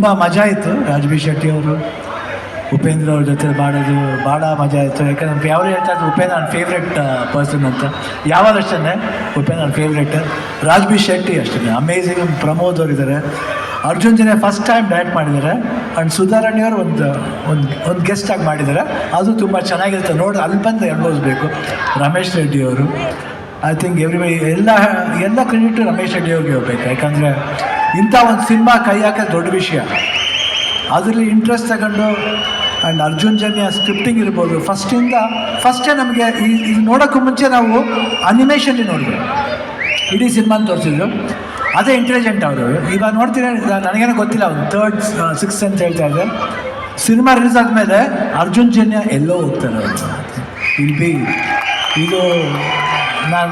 ತುಂಬ ಮಜಾ ಇತ್ತು. ರಾಜ್ಬಿ ಶೆಟ್ಟಿ ಅವರು ಉಪೇಂದ್ರ ಅವ್ರ ಜೊತೆ ಮಾಡೋದು ಭಾಳ ಮಜಾ ಇತ್ತು. ಯಾಕಂದ್ರೆ ನಮ್ಗೆ ಯಾರು ಹೇಳ್ತಾ ಇದ್ರು ಉಪೇಂದ್ರ ನನ್ನ ಫೇವ್ರೆಟ್ ಪರ್ಸನ್ ಅಂತ. ಯಾವಾಗ ಅಷ್ಟೇ ಉಪೇಂದ್ರ ನನ್ನ ಫೇವ್ರೆಟ್. ರಾಜ್ಬಿ ಶೆಟ್ಟಿ ಅಷ್ಟೇ ಅಮೇಝಿಂಗ್. ಪ್ರಮೋದ್ ಅವರು ಇದ್ದಾರೆ. ಅರ್ಜುನ್ ಜನ ಫಸ್ಟ್ ಟೈಮ್ ಡೈರೆಕ್ಟ್ ಮಾಡಿದ್ದಾರೆ. ಆ್ಯಂಡ್ ಸುಧಾರಾಣಿ ಅವರು ಒಂದು ಗೆಸ್ಟಾಗಿ ಮಾಡಿದ್ದಾರೆ. ಅದು ತುಂಬ ಚೆನ್ನಾಗಿರುತ್ತೆ ನೋಡಿ, ಅಲ್ಲಿ ಬಂದು ಅನುಭವಿಸ್ಬೇಕು. ರಮೇಶ್ ರೆಡ್ಡಿ ಅವರು ಐ ಥಿಂಕ್ ಎವ್ರಿಬಡಿ ಎಲ್ಲ ಕ್ರೆಡಿಟ್ ರಮೇಶ್ ರೆಡ್ಡಿ ಅವ್ರಿಗೆ ಹೋಗ್ಬೇಕು. ಯಾಕಂದರೆ ಇಂಥ ಒಂದು ಸಿನಿಮಾ ಕೈ ಹಾಕೋದು ದೊಡ್ಡ ವಿಷಯ. ಅದರಲ್ಲಿ ಇಂಟ್ರೆಸ್ಟ್ ತಗೊಂಡು ಆ್ಯಂಡ್ ಅರ್ಜುನ್ ಜನ್ಯ ಸ್ಕ್ರಿಪ್ಟಿಂಗ್ ಇರ್ಬೋದು. ಫಸ್ಟೇ ನಮಗೆ ಇದು ನೋಡೋಕ್ಕೂ ಮುಂಚೆ ನಾವು ಅನಿಮೇಷನ್ಲಿ ನೋಡಿದ್ವಿ, ಇಡೀ ಸಿನಿಮಾನ ತೋರಿಸಿದ್ರು. ಅದೇ ಇಂಟೆಲಿಜೆಂಟ್ ಅವರು. ಇವಾಗ ನೋಡ್ತೀನಿ, ನನಗೇನೋ ಗೊತ್ತಿಲ್ಲ, ಅವ್ರು 3rd 6th ಅಂತ ಹೇಳ್ತಾ ಇದ್ದೆ. ಸಿನಿಮಾ ರಿಲೀಸ್ ಆದಮೇಲೆ ಅರ್ಜುನ್ ಜನ್ಯ ಎಲ್ಲೋ ಹೋಗ್ತಾರೆ ಅವರು. ಇದು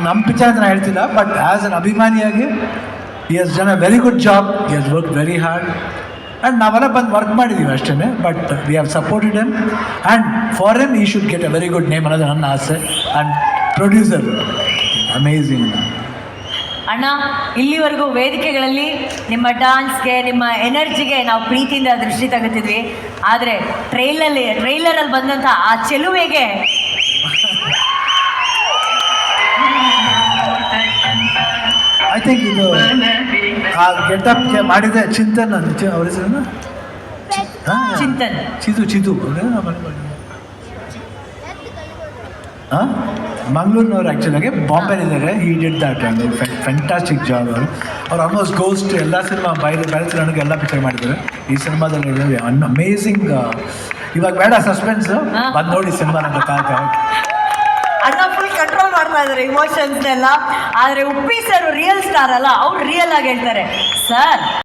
ನಮ್ಮ ಪಿಕ್ಚರ್ ಅಂತ ನಾನು ಹೇಳ್ತಿಲ್ಲ, ಬಟ್ ಆ್ಯಸ್ ಅನ್ ಅಭಿಮಾನಿಯಾಗಿ he has done a very good job. He has work very hard. And ನಾವೆಲ್ಲ ಬಂದು ವರ್ಕ್ ಮಾಡಿದ್ದೀವಿ ಅಷ್ಟೇ. But we have supported him and for him he should get a very good name ಅನ್ನೋದು ನನ್ನ ಆಸೆ. And producer amazing. ಅಣ್ಣ, ಇಲ್ಲಿವರೆಗೂ ವೇದಿಕೆಗಳಲ್ಲಿ ನಿಮ್ಮ ಡಾನ್ಸ್ಗೆ, ನಿಮ್ಮ ಎನರ್ಜಿಗೆ ನಾವು ಪ್ರೀತಿಯಿಂದ ದೃಷ್ಟಿ ತೆಗೆದಿದ್ವಿ. ಆದರೆ ಟ್ರೈಲರಲ್ಲಿ ಬಂದಂಥ ಆ ಚೆಲುವೆಗೆ ಐ ಥಿಂಕ್ ಇದು ಆ ಗೆಟಪ್ಗೆ ಮಾಡಿದೆ ಚಿಂತನ್ ಅಂತ ಅವ್ರ ಹೆಸರು ಚಿಂತನ್ ಚಿದು ಹಾಂ, ಮಂಗಳೂರಿನವ್ರು ಆ್ಯಕ್ಚುಲಾಗಿ ಬಾಂಬೆಲಿದ್ದಾರೆ. ಈ did that and fantastic job. ಅವ್ರು ಆಲ್ಮೋಸ್ಟ್ ಗೋಸ್ಟ್ ಎಲ್ಲ ಸಿನಿಮಾ ಬೇರೆ ನನಗೆ ಎಲ್ಲ ಪಿಕ್ಚರ್ ಮಾಡಿದ್ದಾರೆ. ಈ ಸಿನಿಮಾದಲ್ಲಿ ಅಮೇಝಿಂಗ್. ಇವಾಗ ಬೇಡ ಸಸ್ಪೆನ್ಸ್, ಬಂದು ನೋಡಿ ಸಿನಿಮಾ ನಂಗೆ ಗೊತ್ತಾಗ. ಅಣ್ಣ ಫುಲ್ ಕಂಟ್ರೋಲ್ ಮಾಡ್ತಾ ಇದ್ದಾರೆ ಇಮೋಷನ್ಸ್ನೆಲ್ಲ. ಆದರೆ ಉಪ್ಪಿ ಸರ್ ರಿಯಲ್ ಸ್ಟಾರ್ ಅಲ್ಲ, ಅವ್ರು ರಿಯಲ್ ಆಗಿ ಹೇಳ್ತಾರೆ ಸರ್